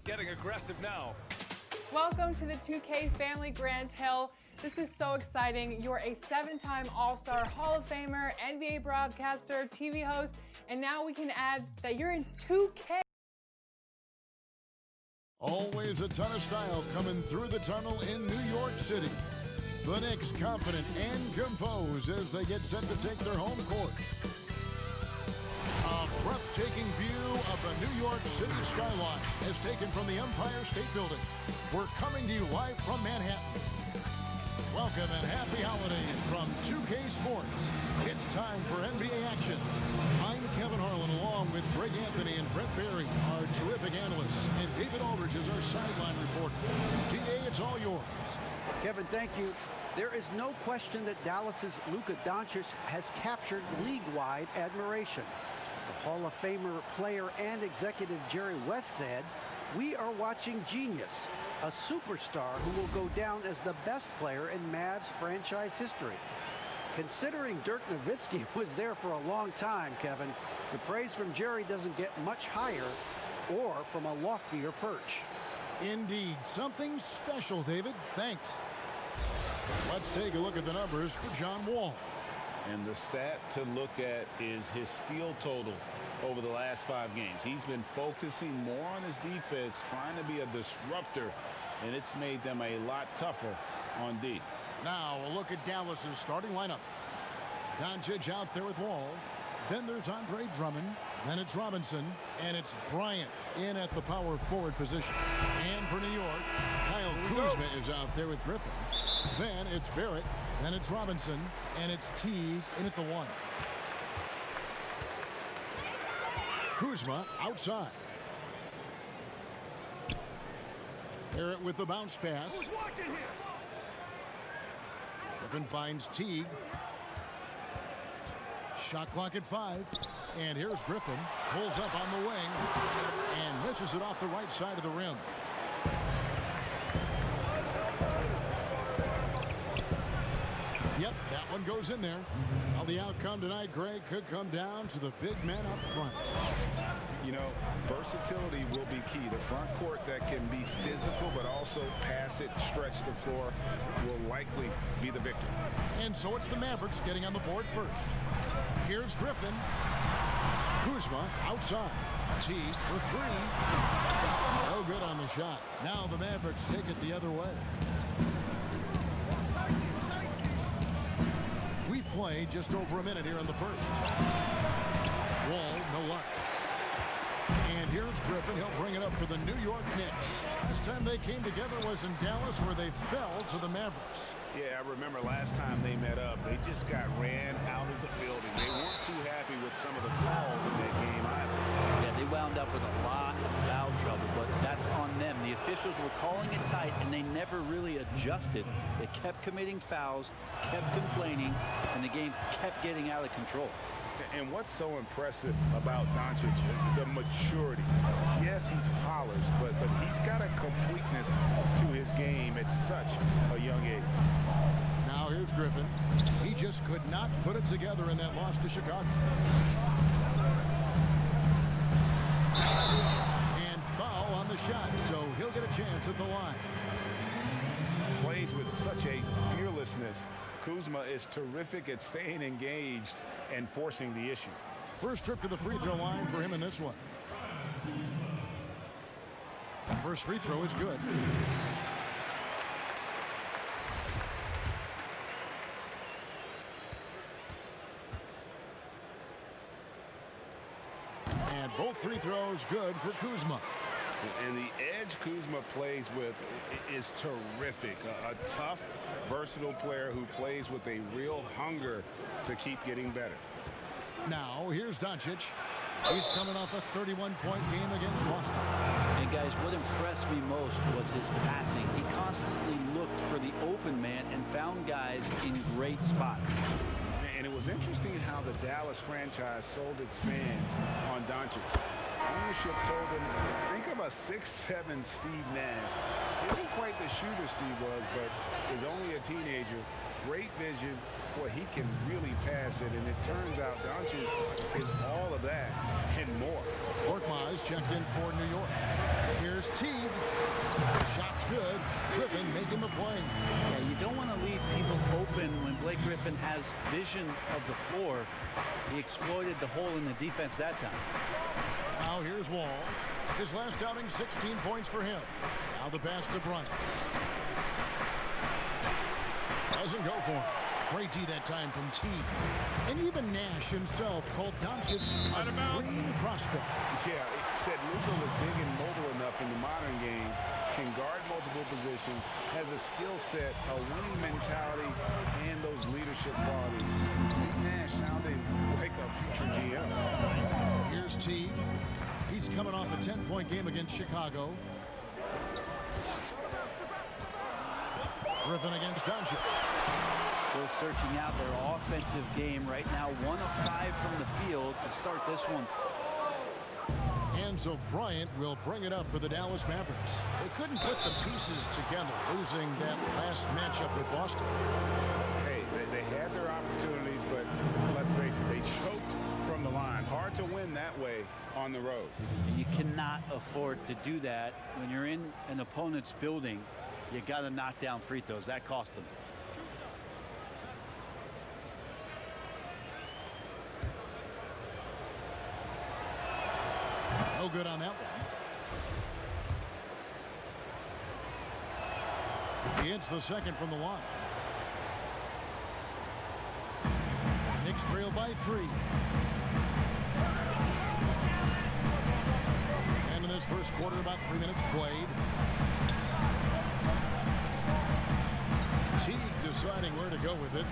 Getting aggressive now. Welcome to the 2K Family Grant Hill. This is so exciting. You're a 7-time All-Star, Hall of Famer, NBA broadcaster, TV host, and now we can add that you're in 2K. Always a ton of style coming through the tunnel in New York City. The Knicks confident and composed as they get set to take their home court. A breathtaking view of the New York City skyline as taken from the Empire State Building. We're coming to you live from Manhattan. Welcome and happy holidays from 2K Sports. It's time for NBA action. I'm Kevin Harlan along with Greg Anthony and Brent Barry, our terrific analysts, and David Aldridge is our sideline reporter. DA, it's all yours. Kevin, thank you. There is no question that Dallas's Luka Doncic has captured league-wide admiration. The Hall of Famer player and executive Jerry West said, "We are watching genius, a superstar who will go down as the best player in Mavs franchise history." Considering Dirk Nowitzki was there for a long time, Kevin, the praise from Jerry doesn't get much higher or from a loftier perch. Indeed, something special, David. Thanks. Let's take a look at the numbers for John Wall. And the stat to look at is his steal total over the last 5 games. He's been focusing more on his defense, trying to be a disruptor, and it's made them a lot tougher on D. Now a look at Dallas's starting lineup. Doncic out there with Wall. Then there's Andre Drummond. Then it's Robinson. And it's Bryant in at the power forward position. And for New York, Kyle Kuzma is out there with Griffin. Then it's Barrett. Then it's Robinson. And it's Teague in at the 1. Kuzma outside. Barrett with the bounce pass. Griffin finds Teague. Shot clock at 5. And here's Griffin. Pulls up on the wing. And misses it off the right side of the rim. Yep, that one goes in there. Well, the outcome tonight, Greg, could come down to the big men up front. You know, versatility will be key. The front court that can be physical but also pass it, stretch the floor will likely be the victor. And so it's the Mavericks getting on the board first. Here's Griffin. Kuzma outside. Teague for 3. No good on the shot. Now the Mavericks take it the other way. We've played just over a minute here in the first. Wall, no luck. And here's Griffin. He'll bring it up for the New York Knicks. Last time they came together was in Dallas, where they fell to the Mavericks. Yeah, I remember last time they met up, they just got ran out of the building. They weren't too happy with some of the calls in that game either. Yeah, they wound up with a lot of foul trouble, but that's on them. The officials were calling it tight, and they never really adjusted. They kept committing fouls, kept complaining, and the game kept getting out of control. And what's so impressive about Doncic, the maturity. Yes, he's polished, but he's got a completeness to his game at such a young age. Now here's Griffin. He just could not put it together in that loss to Chicago. And foul on the shot, so he'll get a chance at the line. Plays with such a fearlessness. Kuzma is terrific at staying engaged and forcing the issue. First trip to the free throw line for him in this one. First free throw is good. And both free throws good for Kuzma. And the edge Kuzma plays with is terrific. A tough, versatile player who plays with a real hunger to keep getting better. Now, here's Doncic. He's coming off a 31-point game against Boston. And guys, what impressed me most was his passing. He constantly looked for the open man and found guys in great spots. And it was interesting how the Dallas franchise sold its fans on Doncic. Ownership told him, think of a 6'7" Steve Nash. Isn't quite the shooter Steve was, but is only a teenager great vision. Boy, he can really pass it, and it turns out Doncic is all of that and more. Korkmaz checked in for New York. Here's Teague. Shot's good. Griffin making the play. Yeah, you don't want to leave people open when Blake Griffin has vision of the floor. He exploited the hole in the defense that time. Now here's Wall. His last outing, 16 points for him. Now the pass to Bryant. Doesn't go for him. Great D that time from Teague. And even Nash himself called Doncic a green prospect. Yeah, it said Luka was big and mobile enough in the modern game, can guard multiple positions, has a skill set, a winning mentality, and those leadership qualities. Steve Nash sounded like a future GM. Here's Teague. He's coming off a 10-point game against Chicago. Griffin against Doncic. Still searching out their offensive game right now. 1 of 5 from the field to start this one. And so Bryant will bring it up for the Dallas Mavericks. They couldn't put the pieces together, losing that last matchup with Boston. Hey, they had their opportunities, but let's face it, they choked from the line. Hard to win that way on the road. And you cannot afford to do that when you're in an opponent's building. You got to knock down free throws. That cost them. No good on that one. He hits the second from the line. Knicks trail by 3. And in this first quarter, about 3 minutes played. Teague deciding where to go with it.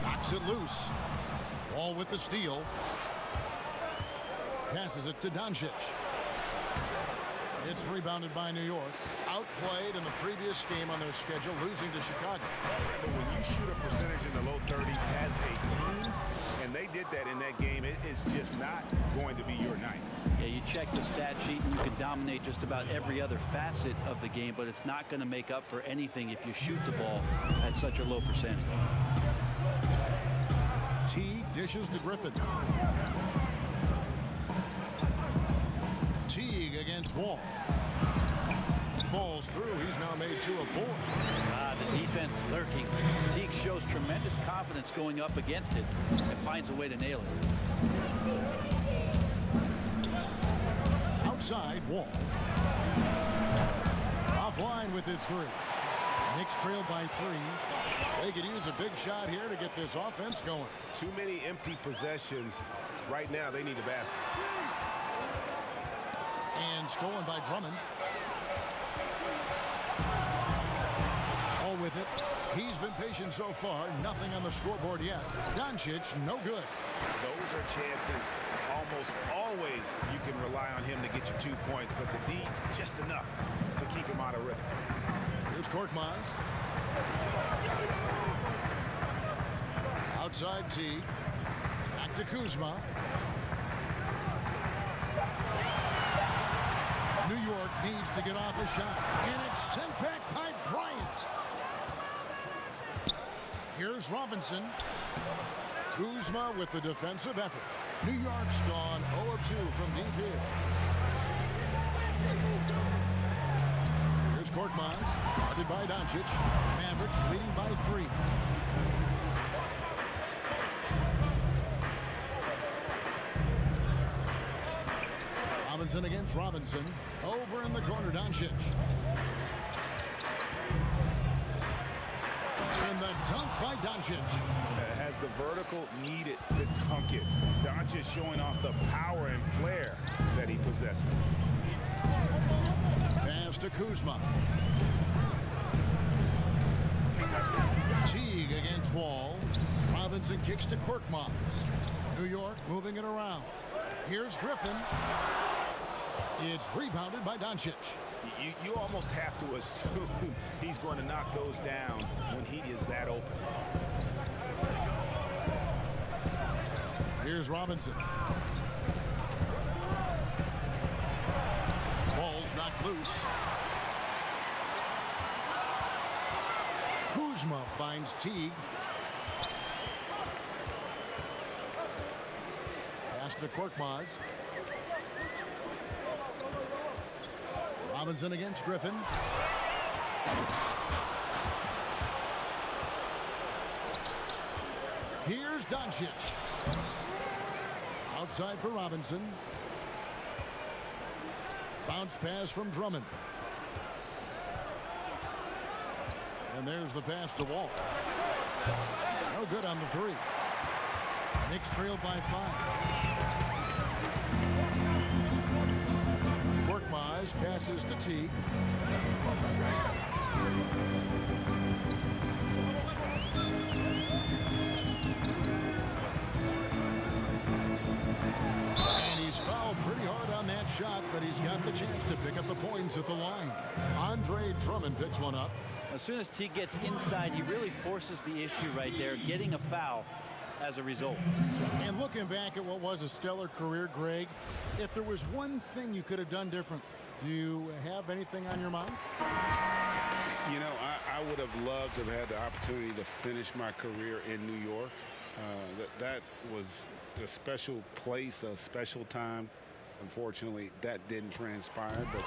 Knocks it loose. Wall with the steal. Passes it to Doncic. It's rebounded by New York. Outplayed in the previous game on their schedule, losing to Chicago. But when you shoot a percentage in the low 30s as a team, and they did that in that game, it is just not going to be your night. Yeah, you check the stat sheet and you can dominate just about every other facet of the game, but it's not going to make up for anything if you shoot the ball at such a low percentage. Teague dishes to Griffin. Teague against Wall. Falls through. He's now made 2 of 4. The defense lurking. Teague shows tremendous confidence going up against it and finds a way to nail it. Outside, Wall. Offline with his 3. Knicks trail by 3. They could use a big shot here to get this offense going. Too many empty possessions. Right now, they need a basket. And stolen by Drummond. All with it. He's been patient so far. Nothing on the scoreboard yet. Doncic, no good. Those are chances. Almost always you can rely on him to get you 2 points, but the D, just enough to keep him out of rhythm. Here's Korkmaz. Outside Teague. Back to Kuzma. New York needs to get off a shot. And it's sent back by Bryant. Here's Robinson. Kuzma with the defensive effort. New York's gone 0 of 2 from deep here. Here's Korkmaz. Guarded by Doncic. Mavericks leading by 3. Robinson against Robinson. Over in the corner, Doncic. And the dunk by Doncic. Has the vertical needed to dunk it. Doncic showing off the power and flair that he possesses. Pass to Kuzma. Teague against Wall. Robinson kicks to Korkmaz. New York moving it around. Here's Griffin. It's rebounded by Doncic. You almost have to assume he's going to knock those down when he is that open. Here's Robinson. Ball's knocked loose. Kuzma finds Teague. Pass to Korkmaz. Robinson against Griffin. Here's Doncic. Outside for Robinson. Bounce pass from Drummond. And there's the pass to Wall. No good on the three. Knicks trailed by 5. Korkmaz passes to Teague. And he's fouled pretty hard on that shot, but he's got the chance to pick up the points at the line. Andre Drummond picks one up. As soon as Teague gets inside, he really forces the issue right there, getting a foul as a result. And looking back at what was a stellar career, Greg, if there was one thing you could have done different, do you have anything on your mind? You know, I would have loved to have had the opportunity to finish my career in New York. That was a special place, a special time. Unfortunately, that didn't transpire, but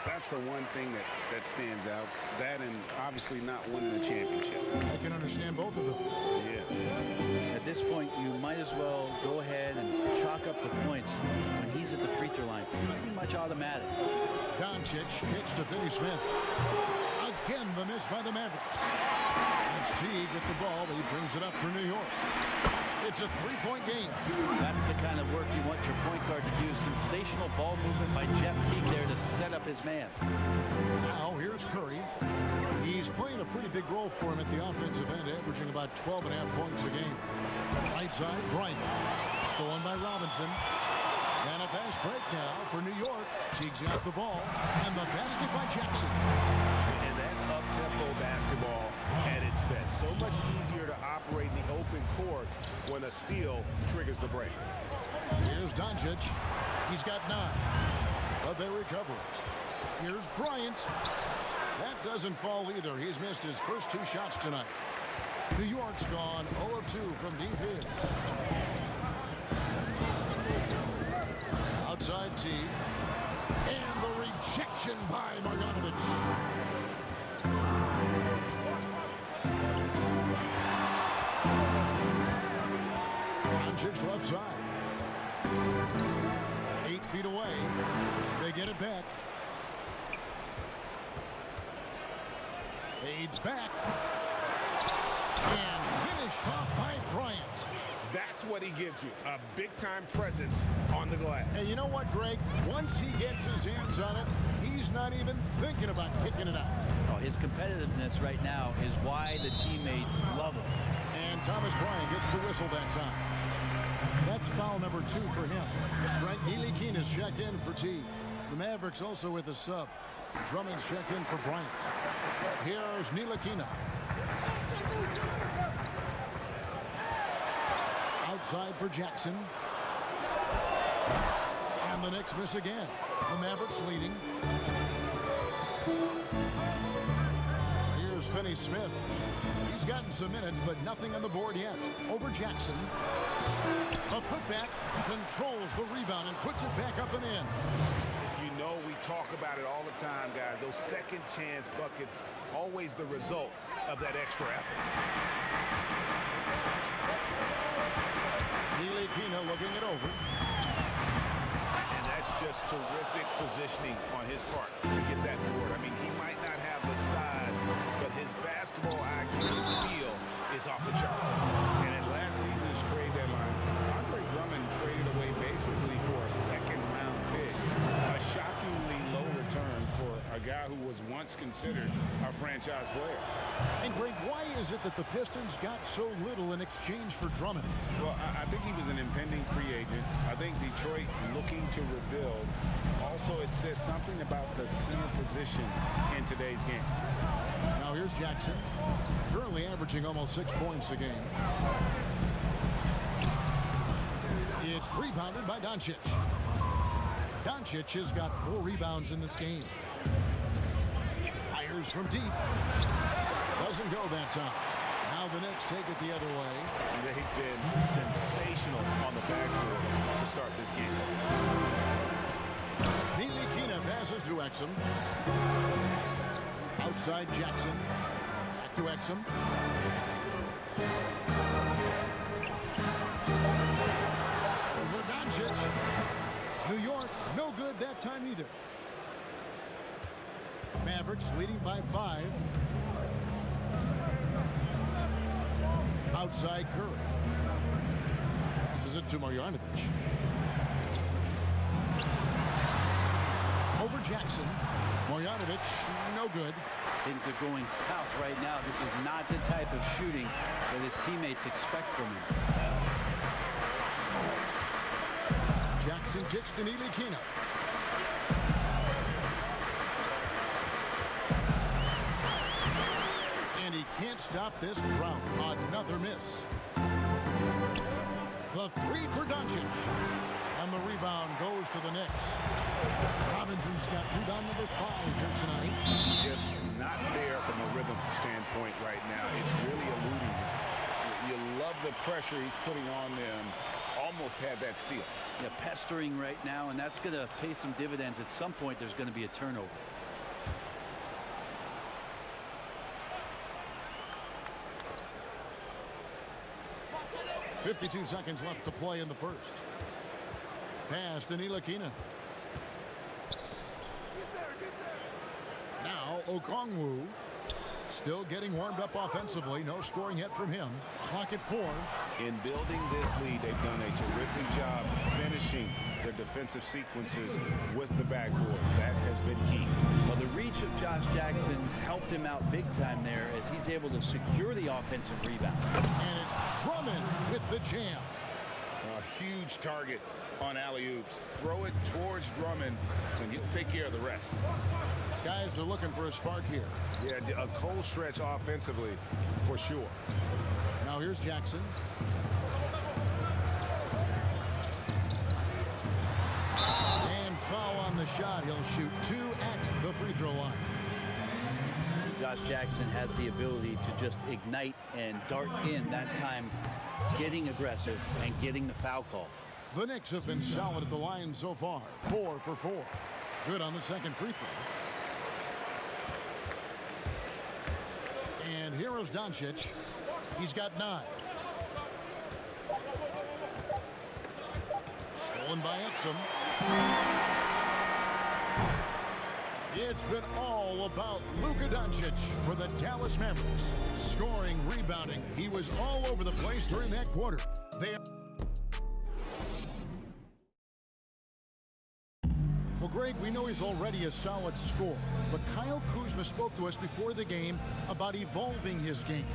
that's the one thing that stands out. That and obviously not winning a championship. I can understand both of them. Yes. At this point, you might as well go ahead and chalk up the points when he's at the free throw line. Pretty much automatic. Doncic kicks to Finney-Smith. Again, the miss by the Mavericks. It's Teague with the ball, but he brings it up for New York. It's a three-point game. That's the kind of work you want your point guard to do. Sensational ball movement by Jeff Teague there to set up his man. Now here's Curry. He's playing a pretty big role for him at the offensive end, averaging about 12.5 points a game. Right side, Bryant. Stolen by Robinson. And a fast break now for New York. Teague's got the ball. And the basket by Jackson. And that's up-tempo basketball at its best. So much easier to operate in the open court when a steal triggers the break. Here's Doncic. He's got 9. But they recover it. Here's Bryant. That doesn't fall either. He's missed his first 2 shots tonight. New York's gone 0 of 2 from deep here. Outside T. And the rejection by Marjanovic. Doncic left side. 8 feet away. They get it back. Fades back. And finished off by Bryant. That's what he gives you, a big-time presence on the glass. And you know what, Greg? Once he gets his hands on it, he's not even thinking about kicking it out. Oh, his competitiveness right now is why the teammates love him. And Thomas Bryant gets the whistle that time. That's foul number 2 for him. Frank Ntilikina checked in for T. The Mavericks also with a sub. Drummond's checked in for Bryant. Here's Ntilikina. Outside for Jackson. And the Knicks miss again. The Mavericks leading. Here's Finney-Smith. He's gotten some minutes, but nothing on the board yet. Over Jackson. A putback, controls the rebound and puts it back up and in. You know we talk about it all the time, guys. Those second chance buckets, always the result of that extra effort. Ntilikina looking it over. And that's just terrific positioning on his part to get that board. I mean, he might not have the size, but his basketball IQ and feel is off the charts. And at last season's trade deadline, Andre Drummond traded away basically for a second-round pick. A shockingly low return for a guy who was once considered a franchise player. And Greg, why is it that the Pistons got so little in exchange for Drummond? Well, I think he was an impending free agent. I think Detroit looking to rebuild. Also, it says something about the center position in today's game. Now here's Jackson, currently averaging almost 6 points a game. It's rebounded by Doncic. Doncic has got 4 rebounds in this game. Fires from deep. Doesn't go throw that time. Now the Knicks take it the other way. They've been sensational on the backboard to start this game. Ntilikina passes to Exum. Outside Jackson. Back to Exum. Over Doncic. New York, no good that time either. Mavericks leading by 5. Outside Curry. Passes it to Marjanovic. Over Jackson. Marjanovic, no good. Things are going south right now. This is not the type of shooting that his teammates expect from him. Jackson kicks to Ntilikina. And he can't stop this drought. Another miss. The 3 for Doncic. And the rebound goes to the Knicks. Robinson's got rebound number 5 here tonight. Just not there from a rhythm standpoint right now. It's really eluding him. You love the pressure he's putting on them. Almost had that steal. Yeah, pestering right now, and that's going to pay some dividends. At some point, there's going to be a turnover. .52 seconds left to play in the first. Pass to Ntilikina. Now Okongwu. Still getting warmed up offensively. No scoring yet from him. Clock at 4. In building this lead, they've done a terrific job finishing their defensive sequences with the backboard. That has been key. Well, the reach of Josh Jackson helped him out big time there as he's able to secure the offensive rebound. And it's Drummond with the jam. A huge target on alley-oops. Throw it towards Drummond, and he'll take care of the rest. Guys are looking for a spark here. Yeah, a cold stretch offensively, for sure. Now here's Jackson. And foul on the shot. He'll shoot 2 at the free throw line. Josh Jackson has the ability to just ignite and dart in that time, getting aggressive and getting the foul call. The Knicks have been solid at the line so far. 4 for 4. Good on the second free throw. And here's Doncic. He's got 9. Stolen by Exum. It's been all about Luka Doncic for the Dallas Mavericks. Scoring, rebounding. He was all over the place during that quarter. Well, Greg, we know he's already a solid scorer, but Kyle Kuzma spoke to us before the game about evolving his game.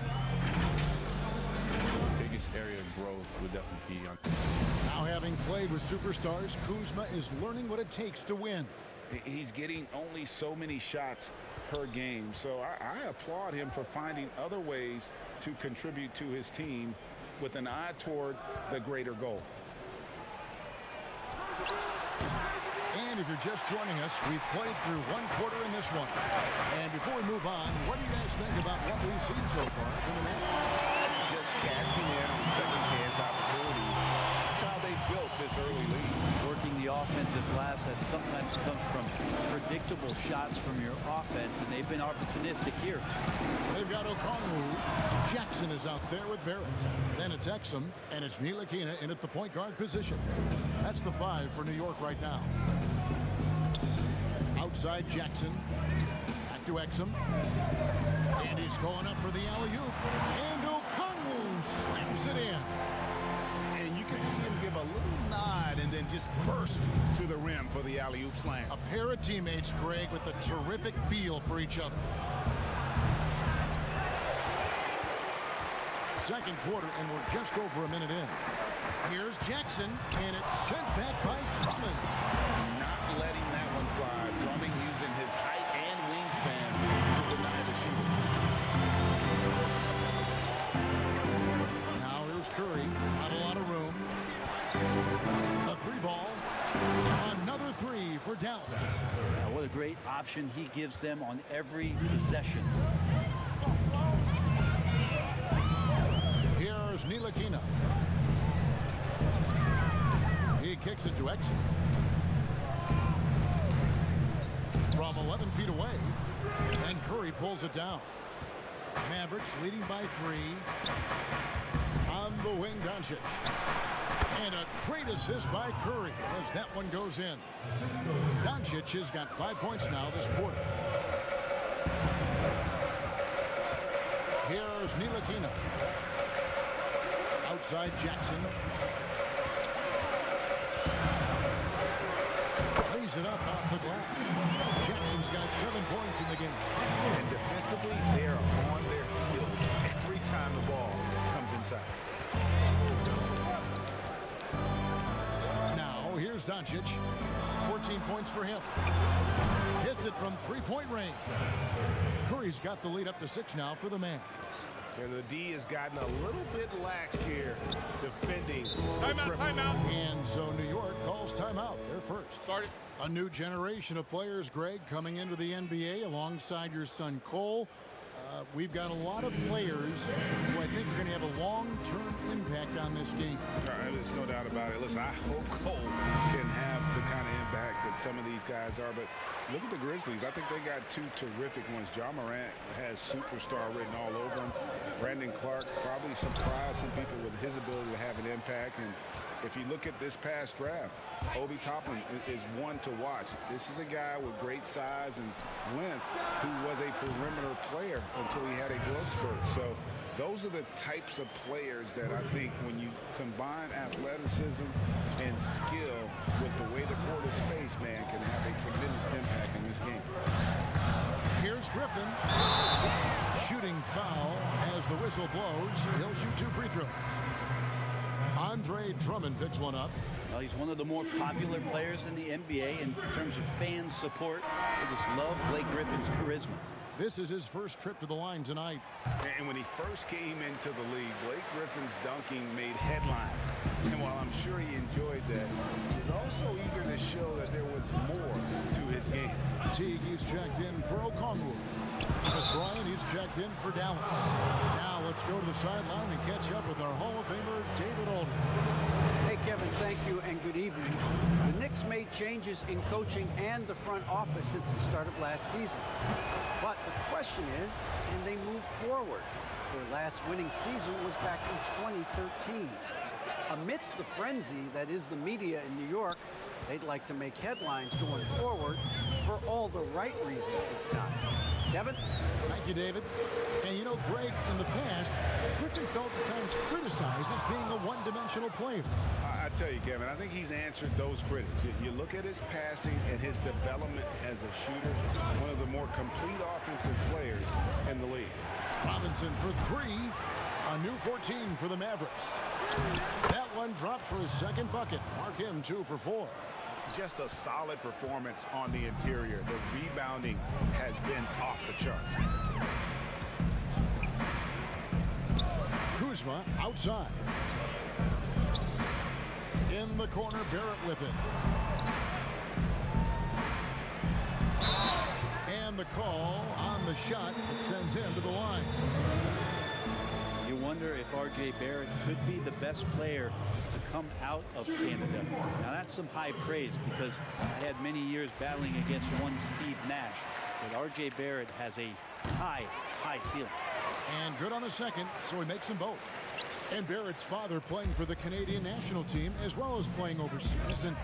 Biggest area of growth would definitely be on. Now, having played with superstars, Kuzma is learning what it takes to win. He's getting only so many shots per game, so I applaud him for finding other ways to contribute to his team with an eye toward the greater goal. And if you're just joining us, we've played through 1 quarter in this one. And before we move on, what do you guys think about what we've seen so far from the Mavericks? Just cashing in on second chance opportunities. That's how they built this early lead. Working the offensive glass that sometimes comes from predictable shots from your offense, and they've been opportunistic here. They've got Okongwu. Jackson is out there with Barrett. Then it's Exum, and it's Ntilikina in at the point guard position. That's the 5 for New York right now. Outside Jackson. Back to Exum. And he's going up for the alley-oop. And Okongwu slams it in. And you can see him give a little nod and then just burst to the rim for the alley-oop slam. A pair of teammates, Greg, with a terrific feel for each other. Second quarter, and we're just over a minute in. Here's Jackson, and it's sent back by Drummond. Not letting that one fly. Drummond using his height and wingspan to deny the shooter. Now here's Curry. Not a lot of room. A 3-ball. Another 3 for Dallas. What a great option he gives them on every possession. Ntilikina. He kicks it to Exum. From 11 feet away, and Curry pulls it down. Mavericks leading by 3. On the wing, Doncic. And a great assist by Curry as that one goes in. Doncic has got 5 points now this quarter. Here's Ntilikina. Outside Jackson. Lays it up off the glass. Jackson's got 7 points in the game. And defensively, they are on their heels every time the ball comes inside. Now, here's Doncic. 14 points for him. Hits it from 3-point range. Curry's got the lead up to 6 now for the Mavs. And the D has gotten a little bit lax here defending. Timeout. And so New York calls timeout. They're first. Started. A new generation of players, Greg, coming into the NBA alongside your son Cole. We've got a lot of players who I think are going to have a long-term impact on this game. There's no doubt about it. Listen, I hope Cole can have the kind of impact that some of these guys are. But look at the Grizzlies. I think they got 2 terrific ones. Ja Morant has superstar written all over him. Brandon Clark probably surprised some people with his ability to have an impact. And if you look at this past draft, Obi Toppin is one to watch. This is a guy with great size and length who was a perimeter player until he had a growth spurt. So those are the types of players that I think when you combine athleticism and skill with the way the court is spaced, man, can have a tremendous impact in this game. Here's Griffin. Shooting foul as the whistle blows. He'll shoot 2 free throws. Andre Drummond picks one up. Well, he's one of the more popular players in the NBA in terms of fan support. They just love Blake Griffin's charisma. This is his first trip to the line tonight. And when he first came into the league, Blake Griffin's dunking made headlines. And while I'm sure he enjoyed that, he was also eager to show that there was more to his game. Teague, he's checked in for Okongwu. Thomas Bryant, he's checked in for Dallas. Now let's go to the sideline and catch up with our Hall of Famer, David Aldridge. Hey, Kevin, thank you and good evening. The Knicks made changes in coaching and the front office since the start of last season. But the question is, can they move forward? Their last winning season was back in 2013. Amidst the frenzy that is the media in New York, they'd like to make headlines going forward for all the right reasons this time. Kevin? Thank you, David. And you know, Greg, in the past, Griffin felt at times criticized as being a one-dimensional player. I tell you, Kevin, I think he's answered those critics. You look at his passing and his development as a shooter, one of the more complete offensive players in the league. Robinson for 3. A new 14 for the Mavericks. That one dropped for his second bucket. Mark him 2 for 4. Just a solid performance on the interior. The rebounding has been off the charts. Kuzma outside. In the corner, Barrett with it. And the call on the shot that sends him to the line. You wonder if R.J. Barrett could be the best player to come out of Canada. Now that's some high praise because I had many years battling against one Steve Nash. But R.J. Barrett has a high ceiling. And good on the second, so he makes them both. And Barrett's father playing for the Canadian national team as well as playing overseas. And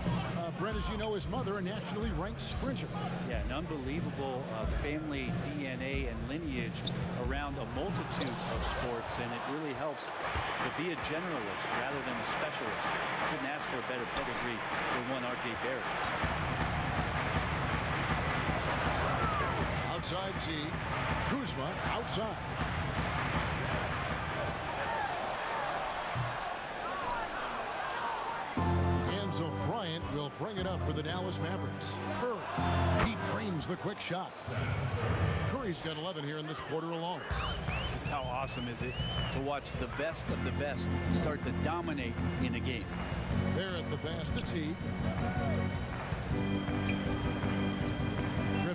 Brent, as you know, his mother, a nationally ranked sprinter. Yeah, an unbelievable family DNA and lineage around a multitude of sports, and it really helps to be a generalist rather than a specialist. Couldn't ask for a better pedigree than one R.J. Barrett. Outside T. Kuzma outside. So Bryant will bring it up for the Dallas Mavericks. Curry, he trains the quick shot. Curry's got 11 here in this quarter alone. Just how awesome is it to watch the best of the best start to dominate in a game. There at the pass to T.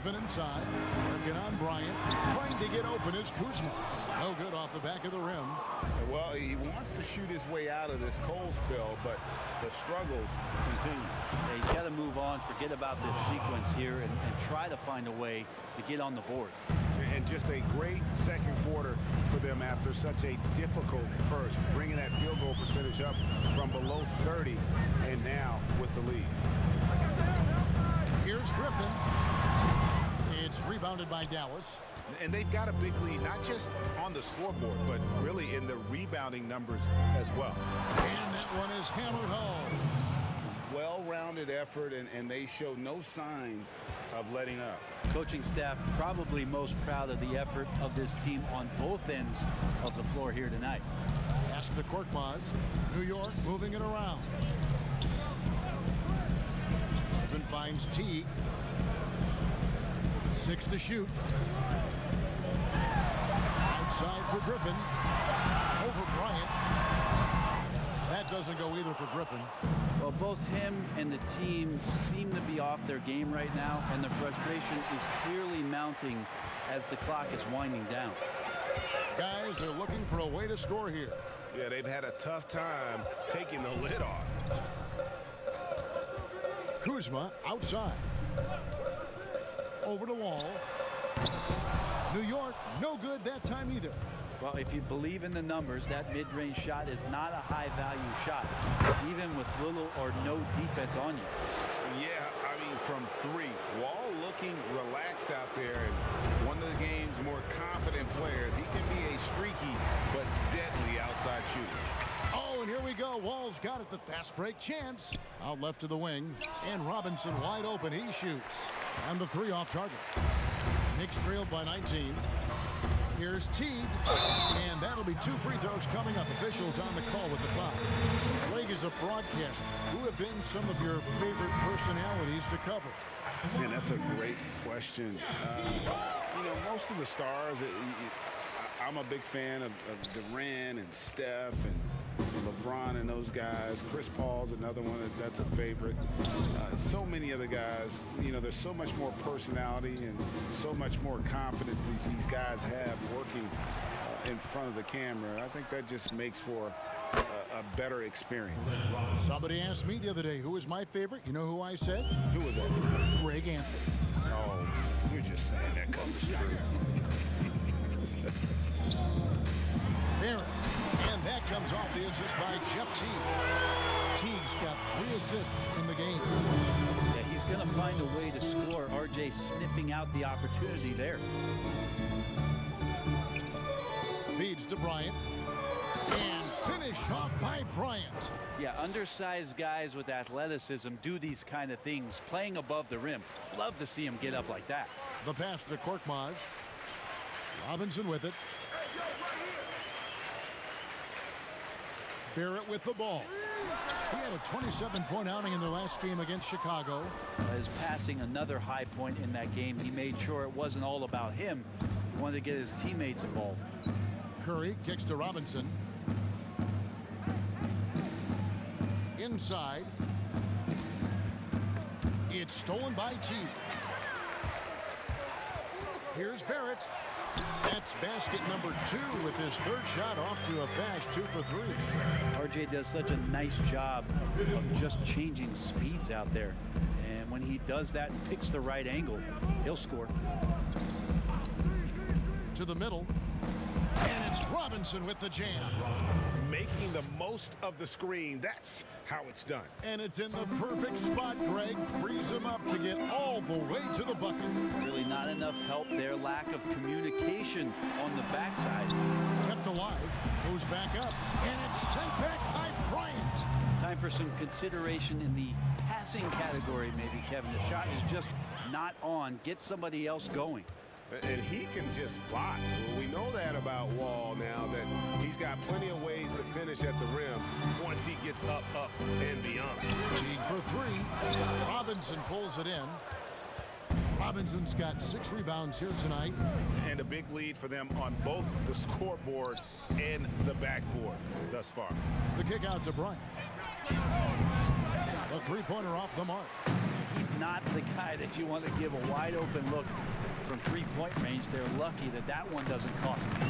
Griffin inside, working on Bryant. Trying to get open is Kuzma. No good off the back of the rim. Well, he wants to shoot his way out of this cold spell, but the struggles continue. Yeah, he's got to move on, forget about this sequence here, and try to find a way to get on the board. And just a great second quarter for them after such a difficult first, bringing that field goal percentage up from below 30 and now with the lead. Here's Griffin. It's rebounded by Dallas. And they've got a big lead, not just on the scoreboard, but really in the rebounding numbers as well. And that one is hammered home. Well-rounded effort, and they show no signs of letting up. Coaching staff probably most proud of the effort of this team on both ends of the floor here tonight. Pass to Korkmaz. New York moving it around. Griffin finds Teague. 6 to shoot. Outside for Griffin. Over Bryant. That doesn't go either for Griffin. Well, both him and the team seem to be off their game right now, and the frustration is clearly mounting as the clock is winding down. Guys, they're looking for a way to score here. Yeah, they've had a tough time taking the lid off. Kuzma outside. Over the wall. New York, no good that time either. Well, if you believe in the numbers, that mid-range shot is not a high-value shot, even with little or no defense on you. Yeah, I mean, from 3, Wall looking relaxed out there, and one of the game's more confident players. He can be a streaky but deadly outside shooter. Oh, and here we go. Wall's got it. The fast break chance. Out left to the wing. And Robinson wide open. He shoots. And the 3 off target. Knicks trailed by 19. Here's Teague. And that'll be 2 free throws coming up. Officials on the call with the foul. Greg is a broadcaster. Who have been some of your favorite personalities to cover? Man, that's a great question. You know, most of the stars, I'm a big fan of Durant and Steph and LeBron and those guys. Chris Paul's another one that's a favorite. So many other guys, you know, there's so much more personality and so much more confidence these guys have working in front of the camera. I think that just makes for a better experience. Somebody asked me the other day who was my favorite. You know who I said? Who was that? Greg Anthony. Oh, you're just saying that comes true. Barrett. And that comes off the assist by Jeff Teague. Teague's got 3 assists in the game. Yeah, he's going to find a way to score. RJ sniffing out the opportunity there. Feeds to Bryant. And finished off by Bryant. Yeah, undersized guys with athleticism do these kind of things, playing above the rim. Love to see him get up like that. The pass to Korkmaz. Robinson with it. Barrett with the ball. He had a 27-point outing in their last game against Chicago. His passing, another high point in that game. He made sure it wasn't all about him. He wanted to get his teammates involved. Curry kicks to Robinson. Inside. It's stolen by Teague. Here's Barrett. That's basket number 2 with his 3rd shot off to a fast 2 for 3. RJ does such a nice job of just changing speeds out there. And when he does that and picks the right angle, he'll score. To the middle. And it's Robinson with the jam. Making the most of the screen. That's how it's done. And it's in the perfect spot. Greg frees him up to get all the way to the bucket. Really not enough help there. Lack of communication on the backside. Kept alive. Goes back up. And it's sent back by Bryant. Time for some consideration in the passing category, maybe, Kevin. The shot is just not on. Get somebody else going. And he can just fly. We know that about Wall now, that he's got plenty of ways to finish at the rim once he gets up, and beyond. Teague for 3. Robinson pulls it in. Robinson's got 6 rebounds here tonight. And a big lead for them on both the scoreboard and the backboard thus far. The kick out to Bryant. The 3-pointer off the mark. He's not the guy that you want to give a wide open look from three-point range. They're lucky that that one doesn't cost them.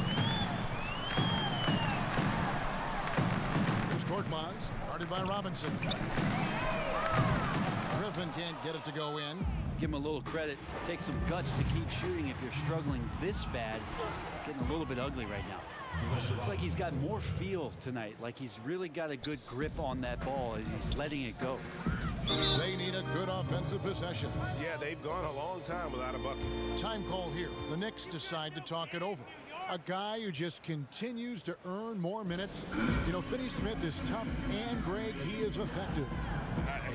Here's Korkmaz, guarded by Robinson. Griffin can't get it to go in. Give him a little credit. Take some guts to keep shooting if you're struggling this bad. It's getting a little bit ugly right now. It looks like he's got more feel tonight, like he's really got a good grip on that ball as he's letting it go. They need a good offensive possession. Yeah, they've gone a long time without a bucket. Time call here. The Knicks decide to talk it over. A guy who just continues to earn more minutes. You know, Finney Smith is tough, and Greg, he is effective.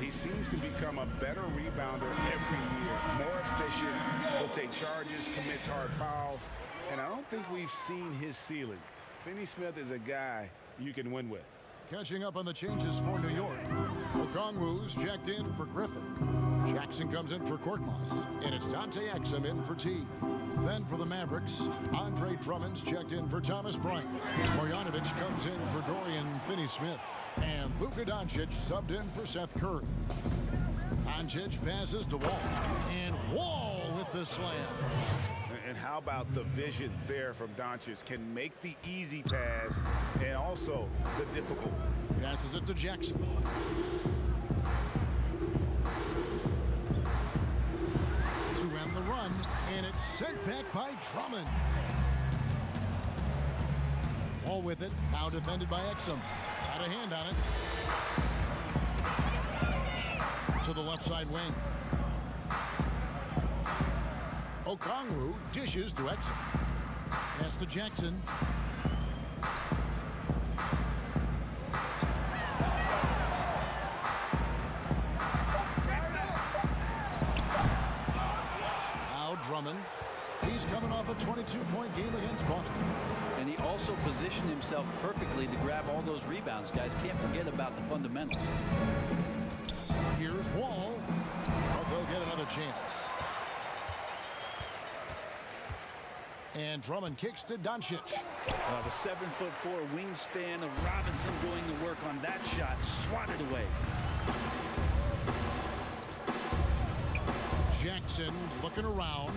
He seems to become a better rebounder every year, more efficient. He'll take charges, commits hard fouls, and I don't think we've seen his ceiling. Finney Smith is a guy you can win with. Catching up on the changes for New York. Okongwu's checked in for Griffin. Jackson comes in for Korkmaz, and it's Dante Exum in for T. Then for the Mavericks, Andre Drummond's checked in for Thomas Bryant. Marjanovic comes in for Dorian Finney-Smith. And Luka Doncic subbed in for Seth Curry. Doncic passes to Wall. And Wall with the slam. And how about the vision there from Doncic? Can make the easy pass and also the difficult. Passes it to Jackson. To end the run, and it's sent back by Drummond. All with it, now defended by Exum. Got a hand on it. To the left side wing. Okongwu dishes to Exum. Pass to Jackson. Now Drummond. He's coming off a 22-point game against Boston. And he also positioned himself perfectly to grab all those rebounds, guys. Can't forget about the fundamentals. Here's Wall. But they'll get another chance. And Drummond kicks to Doncic. The 7'4" wingspan of Robinson doing the work on that shot. Swatted away. Jackson looking around.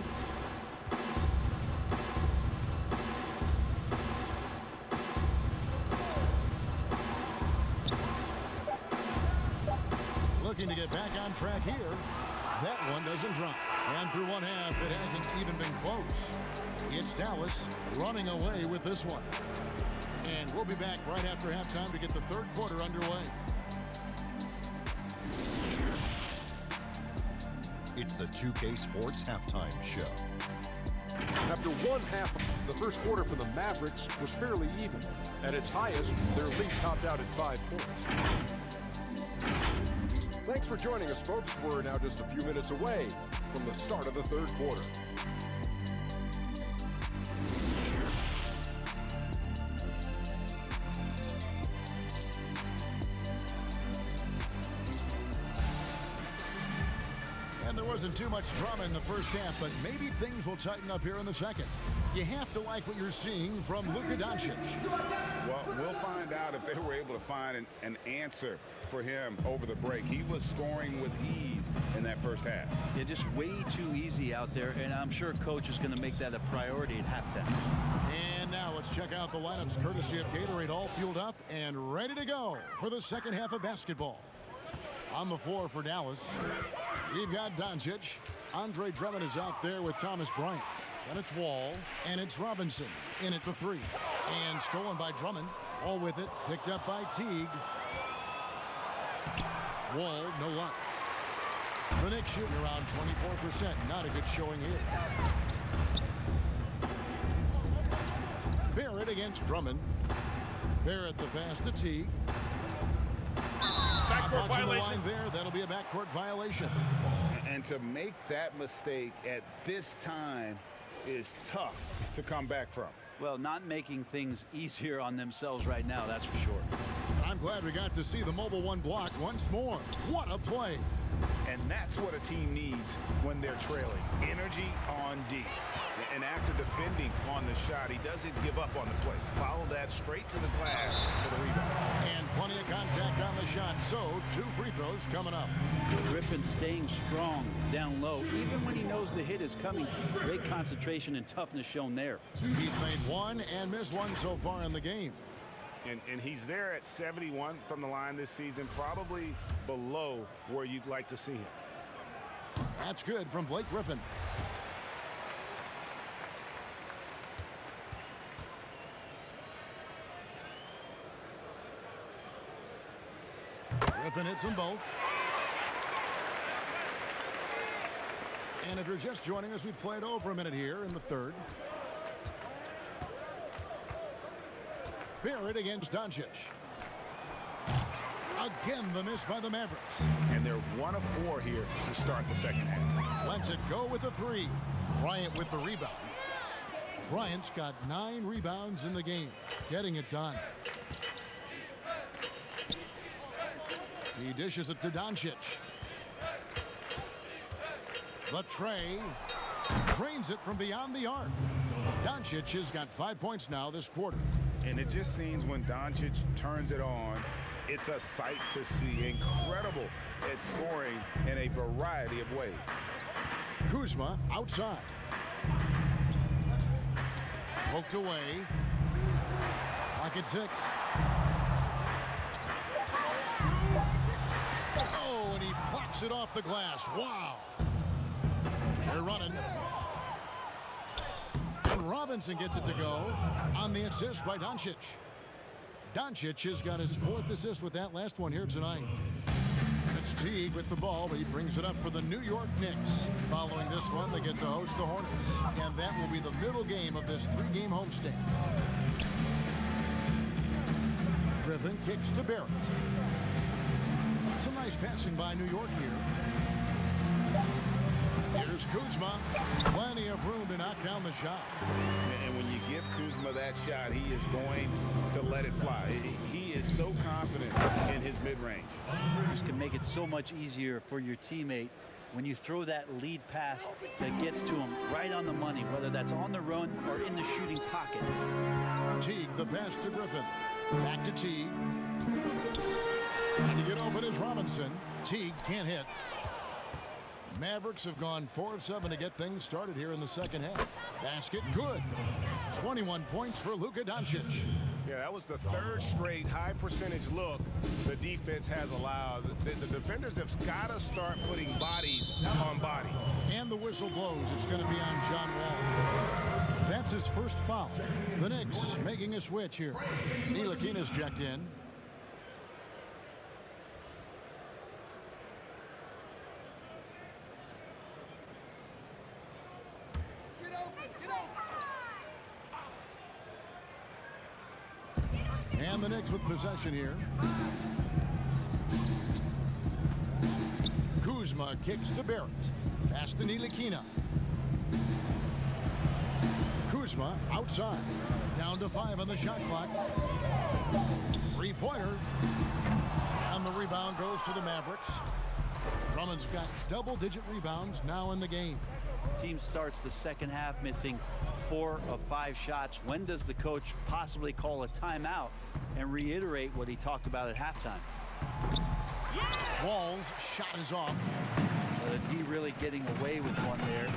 Looking to get back on track here. That one doesn't drop. And through one half, it hasn't even been close. It's Dallas running away with this one. And we'll be back right after halftime to get the third quarter underway. It's the 2K Sports Halftime Show. After one half of the first quarter for the Mavericks was fairly even. At its highest, their lead topped out at 5 points. Thanks for joining us, folks. We're now just a few minutes away from the start of the third quarter. And there wasn't too much drama in the first half, but maybe things will tighten up here in the second. You have to like what you're seeing from Luka Doncic. Well, we'll find out if they were able to find an answer for him over the break. He was scoring with ease in that first half. Yeah, just way too easy out there, and I'm sure coach is going to make that a priority at halftime. And now let's check out the lineups courtesy of Gatorade, all fueled up and ready to go for the second half of basketball. On the floor for Dallas, we've got Doncic. Andre Drummond is out there with Thomas Bryant. And it's Wall, and it's Robinson in at the three. And stolen by Drummond. All with it, picked up by Teague. Wall, no luck. The Knicks shooting around 24%. Not a good showing here. Barrett against Drummond. Barrett the pass to Teague. Backcourt violation. The line there, that'll be a backcourt violation. And to make that mistake at this time is tough to come back from. Well, not making things easier on themselves right now, that's for sure. I'm glad we got to see the Mobile One block once more. What a play. And that's what a team needs when they're trailing. Energy on D. And after defending on the shot, he doesn't give up on the play. Follow that straight to the glass for the rebound. And plenty of contact on the the shot. So 2 free throws coming up. Griffin staying strong down low, even when he knows the hit is coming. Great concentration and toughness shown there. He's made 1 and missed 1 so far in the game. And he's there at 71 from the line this season, probably below where you'd like to see him. That's good from Blake Griffin. Griffin hits them both. And if you're just joining us, we played over a minute here in the third. Barrett against Doncic. Again, the miss by the Mavericks. And they're 1 of 4 here to start the second half. Lets it go with a 3. Bryant with the rebound. Bryant's got 9 rebounds in the game, getting it done. He dishes it to Doncic. The tray. Drains it from beyond the arc. Doncic has got 5 points now this quarter. And it just seems when Doncic turns it on, it's a sight to see. Incredible at scoring in a variety of ways. Kuzma outside. Poked away. Clock at 6. Oh, and he blocks it off the glass. Wow. They're running. And Robinson gets it to go on the assist by Doncic. Doncic has got his 4th assist with that last one here tonight. It's Teague with the ball, but he brings it up for the New York Knicks. Following this one, they get to host the Hornets. And that will be the middle game of this 3-game homestand. Griffin kicks to Barrett. Some nice passing by New York here. Here's Kuzma. Plenty of room to knock down the shot. And when you give Kuzma that shot, he is going to let it fly. He is so confident in his mid-range. This can make it so much easier for your teammate when you throw that lead pass that gets to him right on the money, whether that's on the run or in the shooting pocket. Teague, the pass to Griffin. Back to Teague. And to get open is Robinson. Teague can't hit. Mavericks have gone 4 of 7 to get things started here in the second half. Basket good. 21 points for Luka Doncic. Yeah, that was the 3rd straight high percentage look the defense has allowed. The defenders have got to start putting bodies on bodies. And the whistle blows. It's going to be on John Wall. That's his first foul. The Knicks making a switch here. Ntilikina's checked in. And the Knicks with possession here. Kuzma kicks to Barrett. Pass to Ntilikina. Kuzma outside. Down to 5 on the shot clock. 3-pointer. And the rebound goes to the Mavericks. Drummond's got double-digit rebounds now in the game. Team starts the second half missing 4 of 5 shots. When does the coach possibly call a timeout and reiterate what he talked about at halftime? Wall's shot is off. The D really getting away with one there.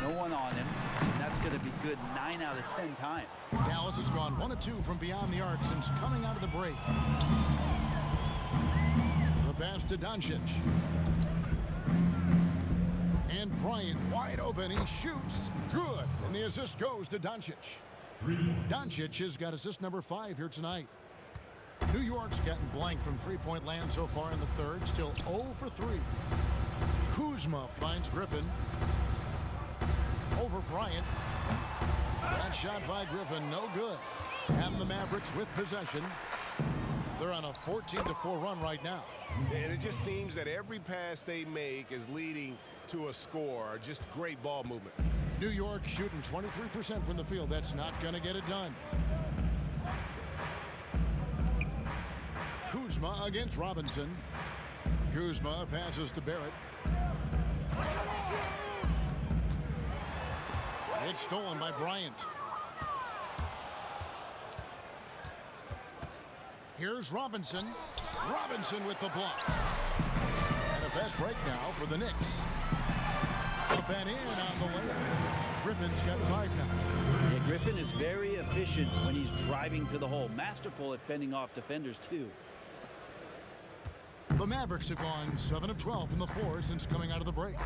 No one on him. And that's going to be good 9 out of 10 times. Dallas has gone 1 of 2 from beyond the arc since coming out of the break. The pass to Doncic. And Bryant wide open. He shoots. Good. And the assist goes to Doncic. Doncic has got assist number 5 here tonight. New York's getting blank from 3-point land so far in the third. Still 0 for 3. Kuzma finds Griffin. Over Bryant. That shot by Griffin, no good. And the Mavericks with possession. They're on a 14-4 run right now. And it just seems that every pass they make is leading to a score. Just great ball movement. New York shooting 23% from the field. That's not going to get it done. Kuzma against Robinson. Kuzma passes to Barrett. It's stolen by Bryant. Here's Robinson. Robinson with the block. And a fast break now for the Knicks. Up and in on the layup. Griffin's got 5 now. Yeah, Griffin is very efficient when he's driving to the hole. Masterful at fending off defenders, too. The Mavericks have gone 7 of 12 from the floor since coming out of the break.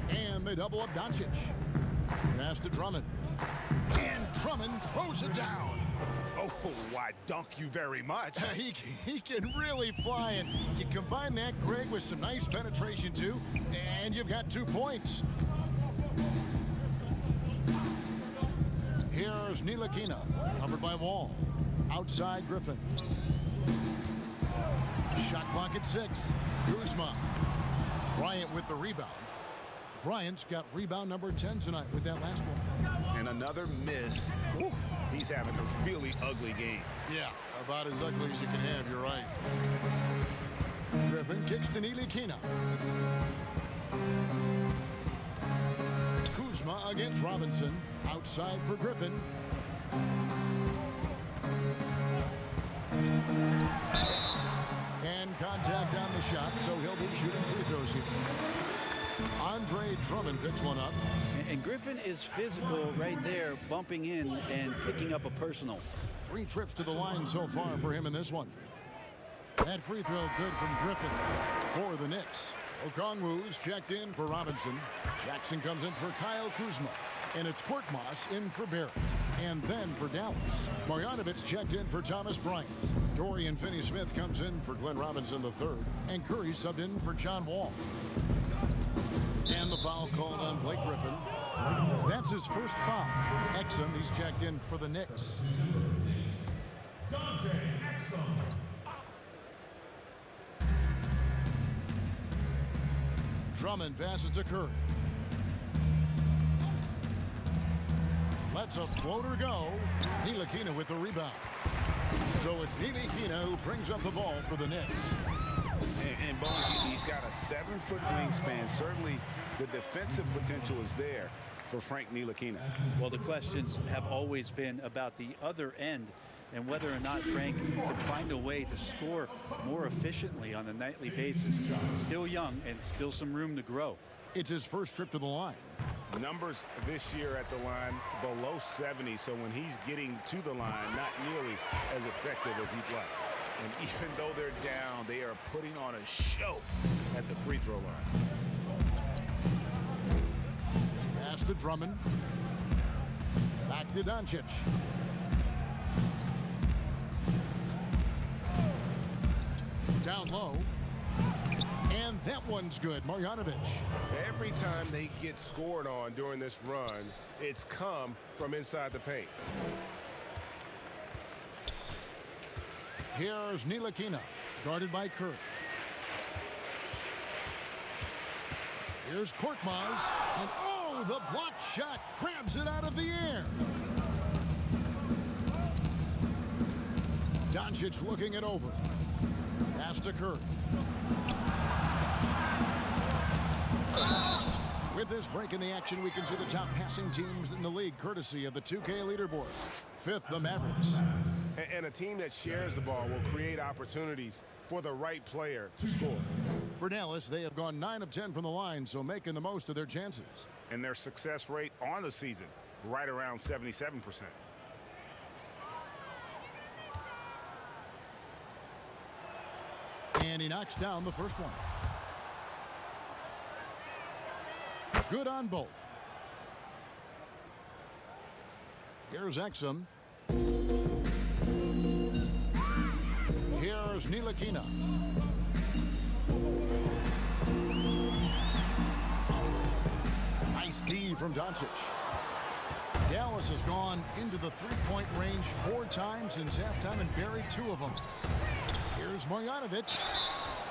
And they double up Doncic. Pass to Drummond. And Drummond throws it down. Oh, why, dunk you very much. He can really fly, and you combine that, Greg, with some nice penetration, too, and you've got 2 points. Here's Ntilikina, covered by Wall. Outside Griffin. Shot clock at 6. Kuzma. Bryant with the rebound. Bryant's got rebound number 10 tonight with that last one. And another miss. Whew, he's having a really ugly game. Yeah, about as ugly as you can have, you're right. Griffin kicks to Ntilikina. Kuzma against Robinson. Outside for Griffin. And contact on the shot, so he'll be shooting free throws here. Andre Drummond picks one up. And Griffin is physical right there, bumping in and picking up a personal. 3 trips to the line so far for him in this one. That free throw good from Griffin for the Knicks. Okongwu's checked in for Robinson. Jackson comes in for Kyle Kuzma. And it's Korkmaz in for Barrett. And then for Dallas, Marjanovic checked in for Thomas Bryant. Dorian Finney-Smith comes in for Glenn Robinson III. And Curry subbed in for John Wall. And the foul called on Blake Griffin. That's his first foul. Exum, he's checked in for the Knicks. Dante Exum. Drummond passes to Curry. Lets a floater go. Ntilikina with the rebound. So it's Ntilikina who brings up the ball for the Knicks. And Bones, he's got a 7-foot wingspan. Certainly the defensive potential is there for Frank Ntilikina. Well, the questions have always been about the other end and whether or not Frank can find a way to score more efficiently on a nightly basis. Still young and still some room to grow. It's his first trip to the line. Numbers this year at the line below 70, so when he's getting to the line, not nearly as effective as he'd like. And even though they're down, they are putting on a show at the free throw line. Pass to Drummond. Back to Doncic. Down low. And that one's good. Marjanovic. Every time they get scored on during this run, it's come from inside the paint. Here's Ntilikina, guarded by Curry. Here's Korkmaz, and oh, the block shot grabs it out of the air. Doncic looking it over. Pass to Curry. With this break in the action, we can see the top passing teams in the league, courtesy of the 2K leaderboard. 5th, the Mavericks. And a team that shares the ball will create opportunities for the right player to score. For Dallas, they have gone 9 of 10 from the line, so making the most of their chances. And their success rate on the season, right around 77%. And he knocks down the first one. Good on both. Here's Exum. Here's Ntilikina. Nice D from Doncic. Dallas has gone into the three-point range 4 times since halftime and buried 2 of them. Here's Marjanovic.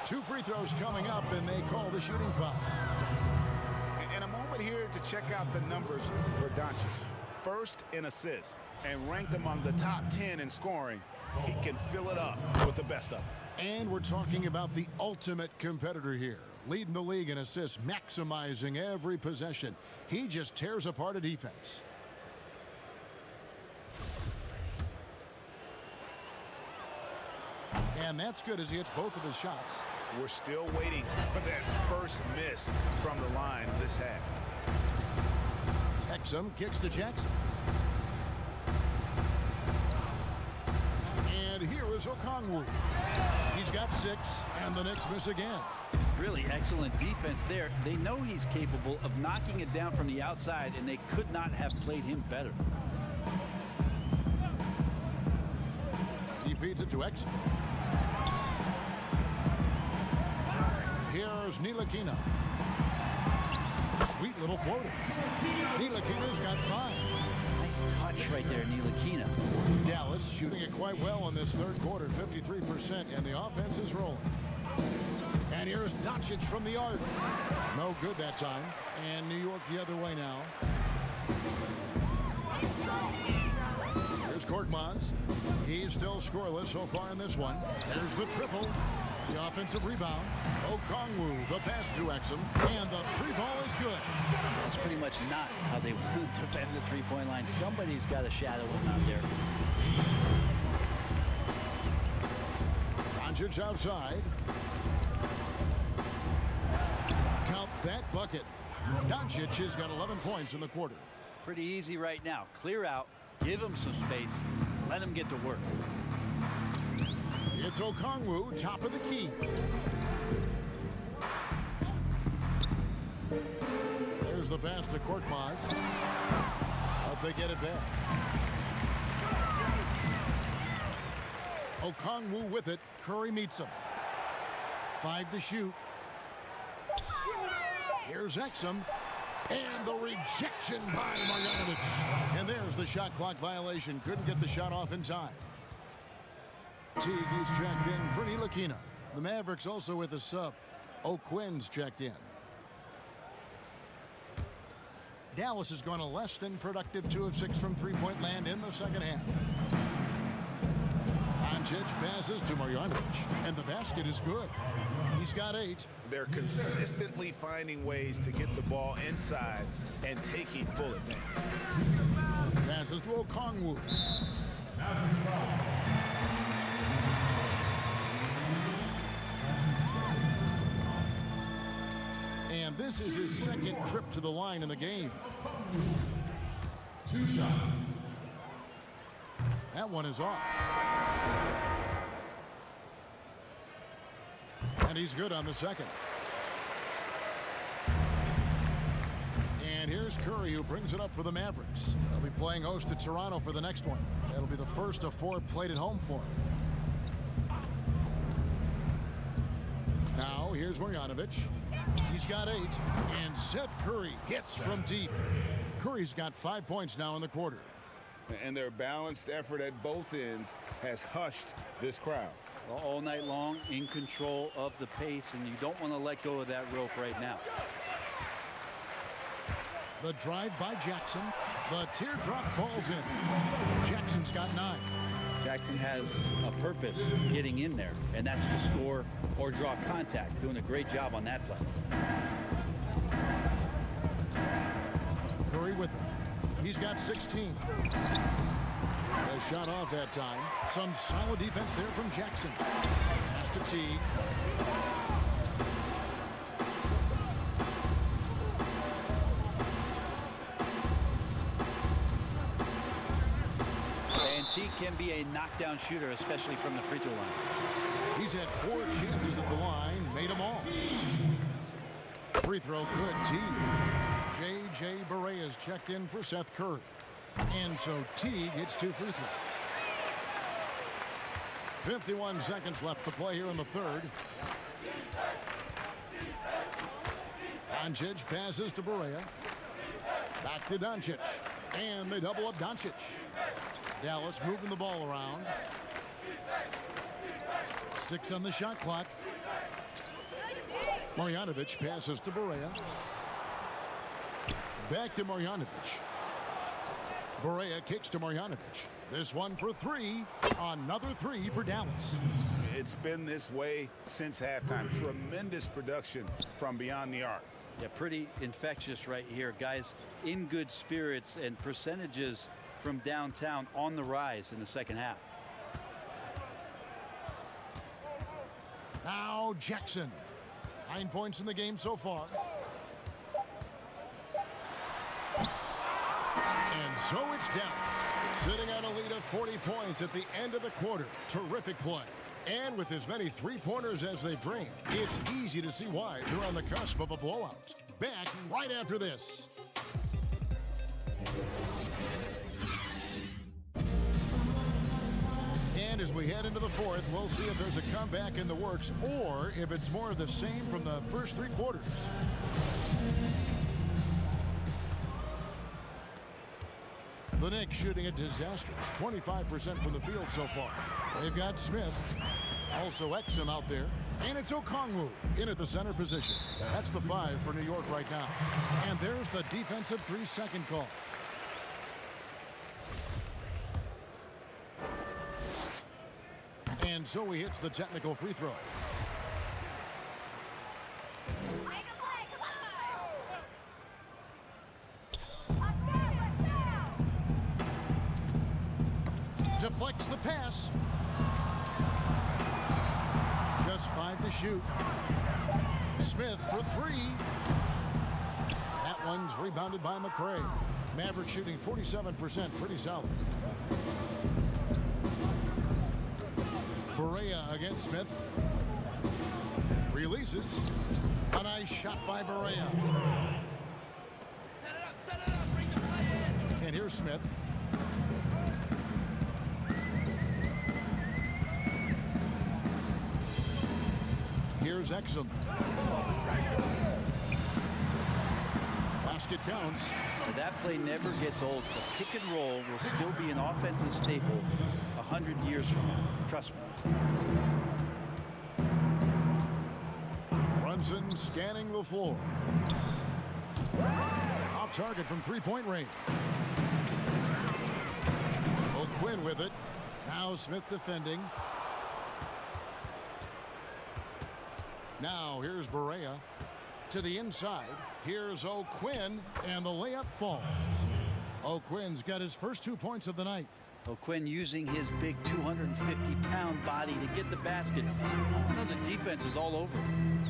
2 free throws coming up, and they call the shooting foul. And a moment here to check out the numbers for Doncic. First in assists and ranked among the top 10 in scoring. He can fill it up with the best of them. And we're talking about the ultimate competitor here. Leading the league in assists, maximizing every possession. He just tears apart a defense. And that's good as he hits both of his shots. We're still waiting for that first miss from the line this half. Exum kicks to Jackson. And here is Okongwu. He's got 6, and the Knicks miss again. Really excellent defense there. They know he's capable of knocking it down from the outside, and they could not have played him better. He feeds it to Exum. Here's Ntilikina. Sweet little floater. Ntilikina's got 5. Nice touch right there, Ntilikina. Dallas shooting it quite well in this third quarter, 53%, and the offense is rolling. And here's Doncic from the arc. No good that time. And New York the other way now. Here's Korkmaz. He's still scoreless so far in this one. There's the triple. The offensive rebound. Okongwu, the pass to Exum. And the 3-ball is good. That's pretty much not how they want to defend the three-point line. Somebody's got to shadow him out there. Doncic outside. Count that bucket. Doncic has got 11 points in the quarter. Pretty easy right now. Clear out, give him some space, let him get to work. It's Okongwu, top of the key. There's the pass to Korkmaz. But they get it back. Okongwu with it. Curry meets him. 5 to shoot. Here's Exum. And the rejection by Marjanovic. And there's the shot clock violation. Couldn't get the shot off in time. Teague is checked in for Ntilikina. The Mavericks also with a sub. O'Quinn's checked in. Dallas has gone a less than productive 2 of 6 from three-point land in the second half. Doncic passes to Marjanovic, and the basket is good. He's got 8. They're consistently finding ways to get the ball inside and taking full advantage. Passes to Okongwu. And this is his second trip to the line in the game. 2 shots. That one is off. And he's good on the second. And here's Curry, who brings it up for the Mavericks. They'll be playing host to Toronto for the next one. That'll be the first of 4 played at home for him. Now here's Marjanovic. He's got 8. And Seth Curry hits from deep. Curry's got 5 points now in the quarter. And their balanced effort at both ends has hushed this crowd. All night long, in control of the pace, and you don't want to let go of that rope right now. The drive by Jackson. The teardrop falls in. Jackson's got 9. Jackson has a purpose getting in there, and that's to score or draw contact. Doing a great job on that play. Curry with him. He's got 16. A shot off that time. Some solid defense there from Jackson. Pass to Teague. And Teague can be a knockdown shooter, especially from the free throw line. He's had 4 chances at the line, made them all. Free throw good, Teague. J.J. Barea is checked in for Seth Curry. And so Teague hits 2 free throws. 51 seconds left to play here in the third. Doncic passes to Barea. Back to Doncic. And they double up Doncic. Dallas moving the ball around. 6 on the shot clock. Marjanovic passes to Barea. Back to Marjanovic. Barea kicks to Marjanovic. This one for 3. Another 3 for Dallas. It's been this way since halftime. Tremendous production from beyond the arc. Yeah, pretty infectious right here. Guys in good spirits, and percentages from downtown on the rise in the second half. Now Jackson. 9 points in the game so far. And so it's Dallas, sitting on a lead of 40 points at the end of the quarter. Terrific play. And with as many three-pointers as they bring, it's easy to see why they're on the cusp of a blowout. Back right after this. And as we head into the fourth, we'll see if there's a comeback in the works or if it's more of the same from the first three quarters. The Knicks shooting a disastrous 25% from the field so far. They've got Smith, also Exum out there, and it's Okongwu in at the center position. That's the 5 for New York right now. And there's the defensive 3-second call. And so he hits the technical free throw. Deflects the pass. Just 5 to shoot. Smith for 3. That one's rebounded by McRae. Maverick shooting 47%, pretty solid. Barea against Smith. Releases. A nice shot by Barea. And here's Smith. Here's Exum. Basket counts. That play never gets old. The pick and roll will still be an offensive staple 100 years from now. Trust me. Brunson scanning the floor. Off target from three-point range. O'Quinn with it. Now Smith defending. Now here's Barea to the inside. Here's O'Quinn, and the layup falls. O'Quinn's got his first 2 points of the night. O'Quinn using his big 250-pound body to get the basket. No, the defense is all over him.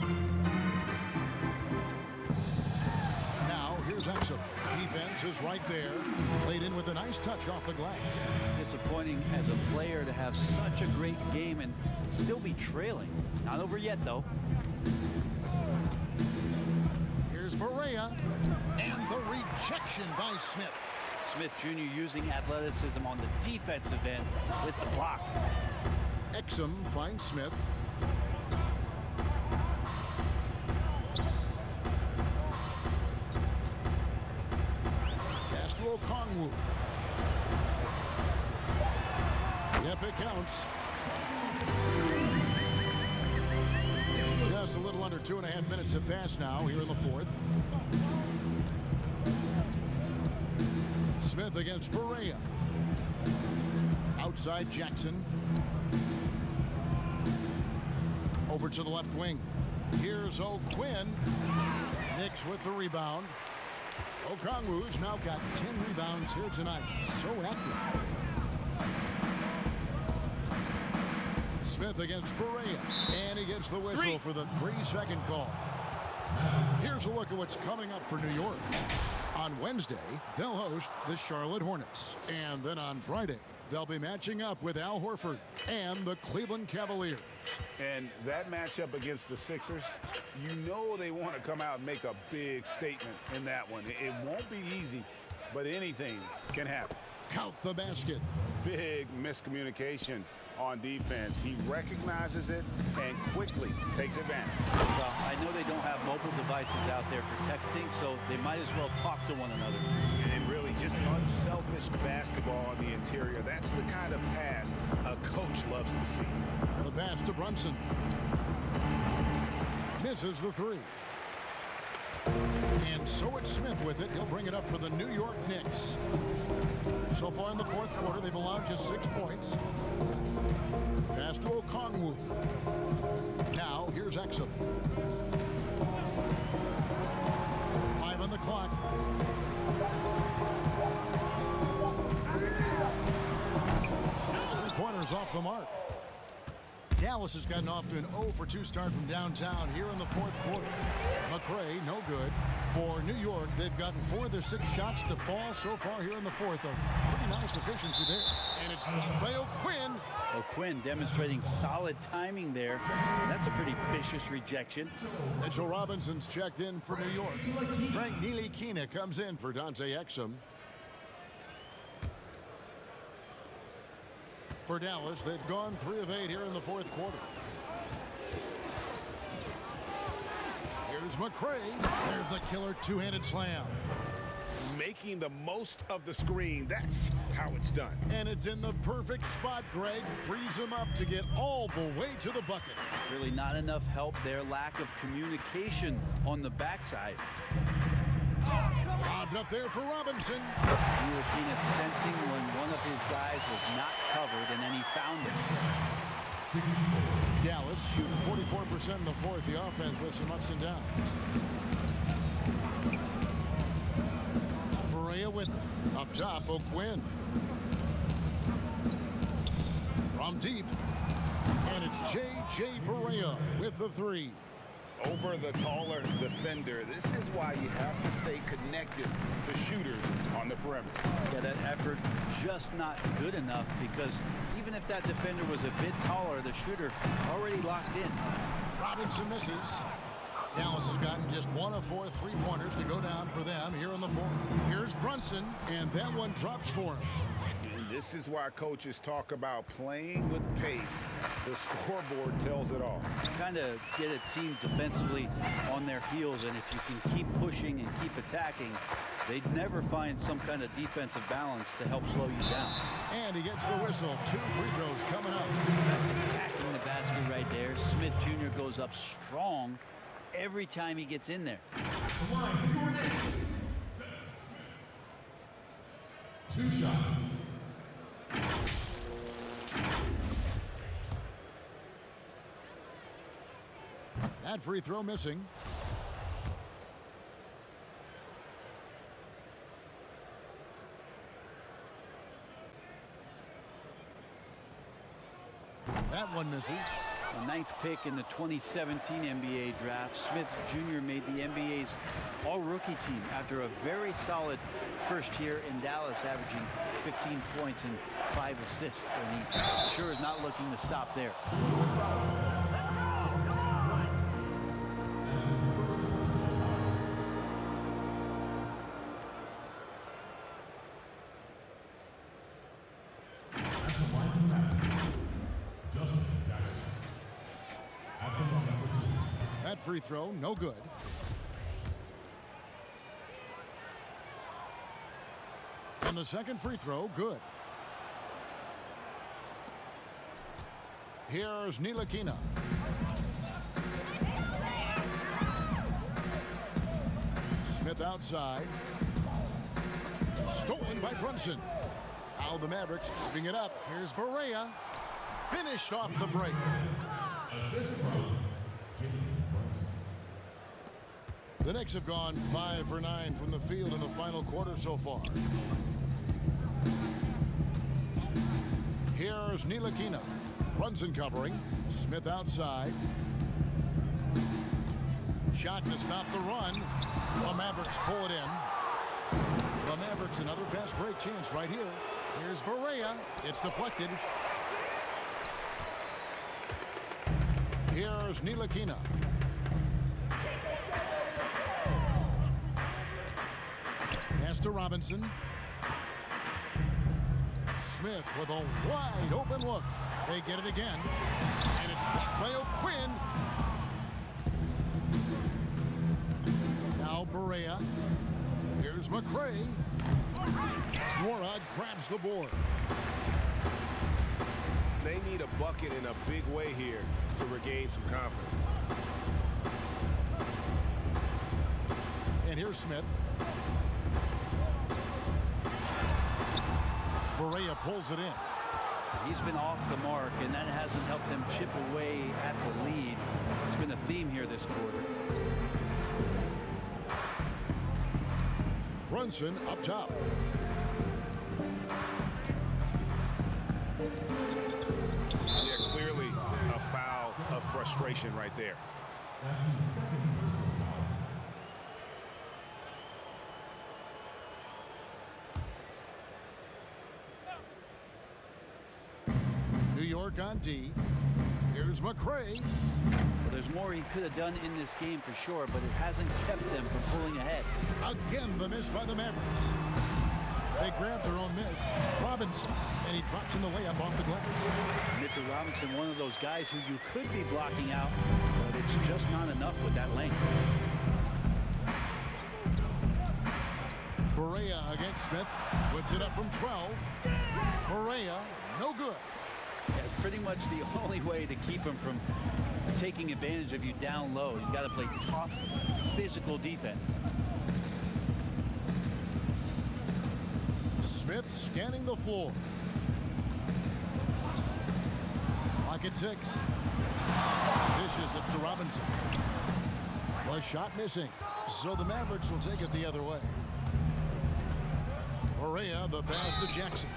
Now here's Exum. Defense is right there. Played in with a nice touch off the glass. Disappointing as a player to have such a great game and still be trailing. Not over yet, though. Here's Barea, and the rejection by Smith. Smith Jr. using athleticism on the defensive end with the block. Exum finds Smith. Pass to Okongwu. Yep, it counts. Just a little under 2.5 minutes have passed now here in the fourth. Smith against Barea. Outside Jackson. Over to the left wing. Here's O'Quinn. Knicks with the rebound. Okongwu's now got 10 rebounds here tonight. So active. Smith against Barea, and he gets the whistle for the 3-second call. Here's a look at what's coming up for New York. On Wednesday, they'll host the Charlotte Hornets. And then on Friday, they'll be matching up with Al Horford and the Cleveland Cavaliers. And that matchup against the Sixers, you know they want to come out and make a big statement in that one. It won't be easy, but anything can happen. Count the basket. Big miscommunication on defense. He recognizes it and quickly takes advantage. Well, I know they don't have mobile devices out there for texting, so they might as well talk to one another. And really just unselfish basketball on the interior. That's the kind of pass a coach loves to see. The pass to Brunson. Misses the 3. And so it's Smith with it. He'll bring it up for the New York Knicks. So far in the fourth quarter, they've allowed just 6 points. Pass to Okongwu. Now, here's Exum. 5 on the clock. Those 3 pointers off the mark. Dallas has gotten off to an 0-for-2 start from downtown here in the fourth quarter. McRae, no good. For New York, they've gotten 4 of their 6 shots to fall so far here in the fourth. A pretty nice efficiency there. And it's blocked by O'Quinn. O'Quinn demonstrating solid timing there. That's a pretty vicious rejection. Mitchell Robinson's checked in for New York. Frank Ntilikina comes in for Dante Exum. For Dallas, they've gone 3 of 8 here in the fourth quarter. Here's McRae. There's the killer two-handed slam. Making the most of the screen. That's how it's done. And it's in the perfect spot, Greg. Frees him up to get all the way to the bucket. Really not enough help there. Lack of communication on the backside. Lobbed up there for Robinson. Ntilikina sensing when one of his guys was not covered, and then he found it. Dallas shooting 44% in the fourth. The offense with some ups and downs. Barea with it. Up top, O'Quinn. From deep. And it's J.J. Barea with the 3. Over the taller defender. This is why you have to stay connected to shooters on the perimeter. Yeah, that effort just not good enough, because even if that defender was a bit taller, the shooter already locked in. Robinson misses. Dallas has gotten just 1 of 4 3-pointers to go down for them here in the fourth. Here's Brunson, and that one drops for him. And this is why coaches talk about playing with pace. The scoreboard tells it all. You kind of get a team defensively on their heels, and if you can keep pushing and keep attacking, they'd never find some kind of defensive balance to help slow you down. And he gets the whistle. 2 free throws coming up. Attacking the basket right there. Smith Jr. goes up strong every time he gets in there. The line for your next 2 shots. That free throw missing. That one misses. The 9th pick in the 2017 NBA draft, Smith Jr. made the NBA's all-rookie team after a very solid first year in Dallas, averaging 15 points and 5 assists. And he sure is not looking to stop there. That free throw, no good. And the second free throw, good. Here's Ntilikina. Smith outside. Stolen by Brunson. Now the Mavericks picking it up. Here's Barea. Finished off the break. The Knicks have gone 5 for 9 from the field in the final quarter so far. Here's Ntilikina. Brunson covering. Smith outside. Shot to stop the run. The Mavericks pull it in. The Mavericks another fast break chance right here. Here's Barea. It's deflected. Here's Ntilikina. Pass to Robinson. Smith with a wide open look. They get it again. And it's blocked by O'Quinn. Now Barea. Here's McRae. Morad grabs the board. They need a bucket in a big way here to regain some confidence. And here's Smith. Barea pulls it in. He's been off the mark, and that hasn't helped them chip away at the lead. It's been a theme here this quarter. Brunson up top. Yeah, clearly a foul frustration right there. That's his second personal foul. New York on D. Here's McRae. Well, there's more he could have done in this game for sure, but it hasn't kept them from pulling ahead. Again, the miss by the Mavericks. They grab their own miss. Robinson, and he drops in the layup off the glass. Mitchell Robinson, one of those guys who you could be blocking out, but it's just not enough with that length. Barea against Smith. Puts it up from 12. Barea, no good. Yeah, pretty much the only way to keep him from taking advantage of you down low. You've got to play tough, physical defense. Smith scanning the floor. Clock at 6. Dishes it to Robinson. The shot missing. So the Mavericks will take it the other way. Barea, the pass to Jackson.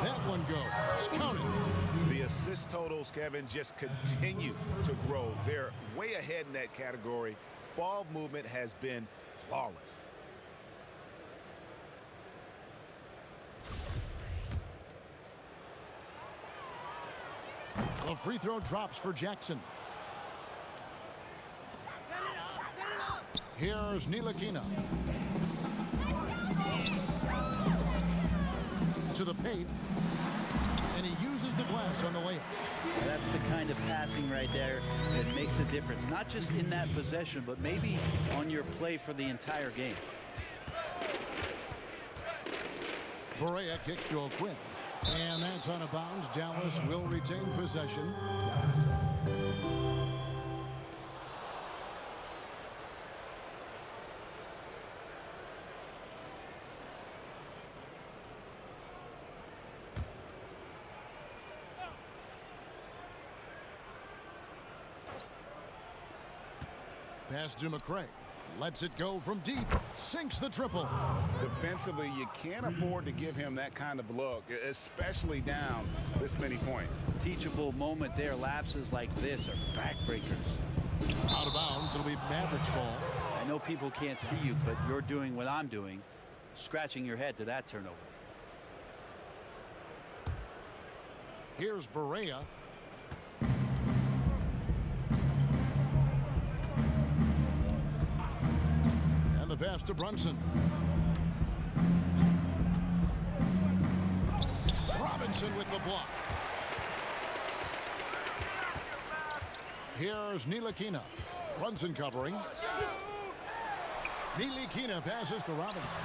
That one goes. Count it. The assist totals, Kevin, just continue to grow. They're way ahead in that category. Ball movement has been flawless. The free throw drops for Jackson. Here's Ntilikina. To the paint. And he uses the glass on the layup. That's the kind of passing right there that makes a difference. Not just in that possession, but maybe on your play for the entire game. Barea kicks to O'Quinn. And that's out of bounds. Dallas will retain possession. Pass to McRae. Lets it go from deep. Sinks the triple. Defensively, you can't afford to give him that kind of look, especially down this many points. Teachable moment there. Lapses like this are backbreakers. Out of bounds. It'll be Mavericks ball. I know people can't see you, but you're doing what I'm doing, scratching your head to that turnover. Here's Barea. And the pass to Brunson. Robinson with the block. Here's Ntilikina. Brunson covering. Ntilikina passes to Robinson.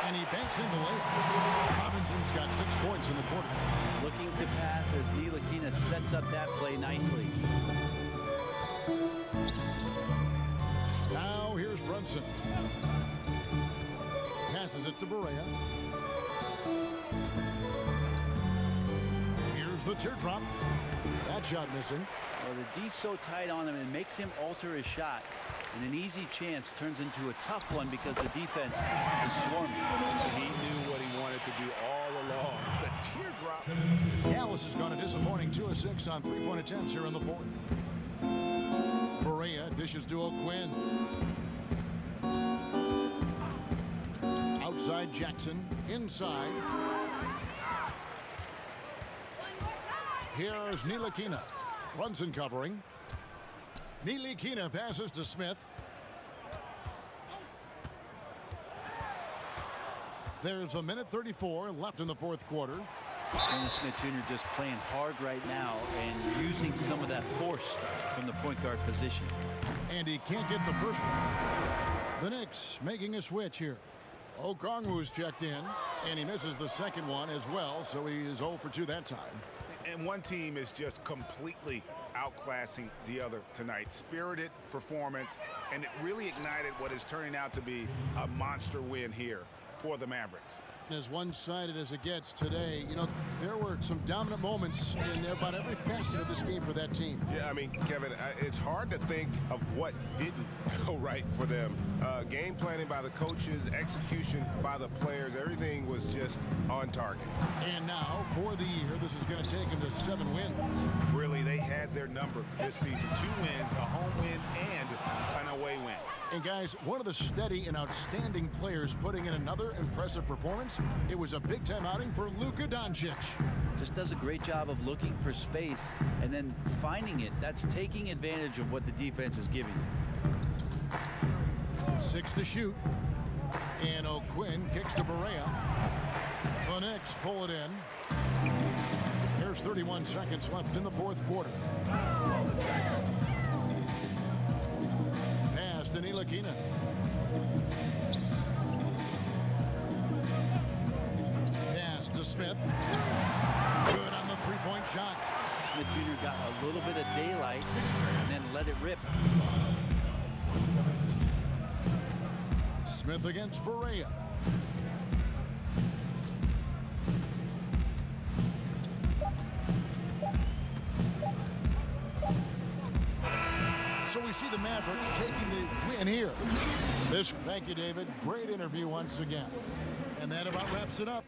And he banks in the layup. Robinson's got 6 points in the quarter. Looking to pass as Ntilikina sets up that play nicely. Now here's Brunson. Passes it to Barea. Here's the teardrop. That shot missing. Well, the D's so tight on him, it makes him alter his shot. And an easy chance turns into a tough one because the defense is swarming. He knew what he wanted to do all along. The teardrop. Dallas has gone a disappointing 2 of 6 on 3-point attempts here in the fourth. Barea dishes to O'Quinn. Outside Jackson. Inside. Here's Ntilikina. Brunson covering. Ntilikina passes to Smith. There's a minute 34 left in the fourth quarter. Dennis Smith Jr. just playing hard right now and using some of that force from the point guard position. And he can't get the first one. The Knicks making a switch here. Okongwu's checked in, and he misses the second one as well, so he is 0 for 2 that time. And one team is just completely outclassing the other tonight. Spirited performance, and it really ignited what is turning out to be a monster win here for the Mavericks. As one-sided as it gets today, you know, there were some dominant moments in about every facet of this game for that team. Yeah, I mean, Kevin, it's hard to think of what didn't go right for them. Game planning by the coaches, execution by the players, everything was just on target. And now, for the year, this is going to take them to 7 wins. Really, they had had their number this season. 2 wins, a home win, and an away win. And guys, one of the steady and outstanding players putting in another impressive performance. It was a big-time outing for Luka Doncic. Just does a great job of looking for space and then finding it. That's taking advantage of what the defense is giving you. 6 to shoot. And O'Quinn kicks to Barea. The Knicks pull it in. There's 31 seconds left in the fourth quarter. Pass to Ntilikina. Pass to Smith. Good on the three-point shot. Smith Jr. got a little bit of daylight and then let it rip. Smith against Barea. So we see the Mavericks taking the win here. Thank you, David. Great interview once again. And that about wraps it up.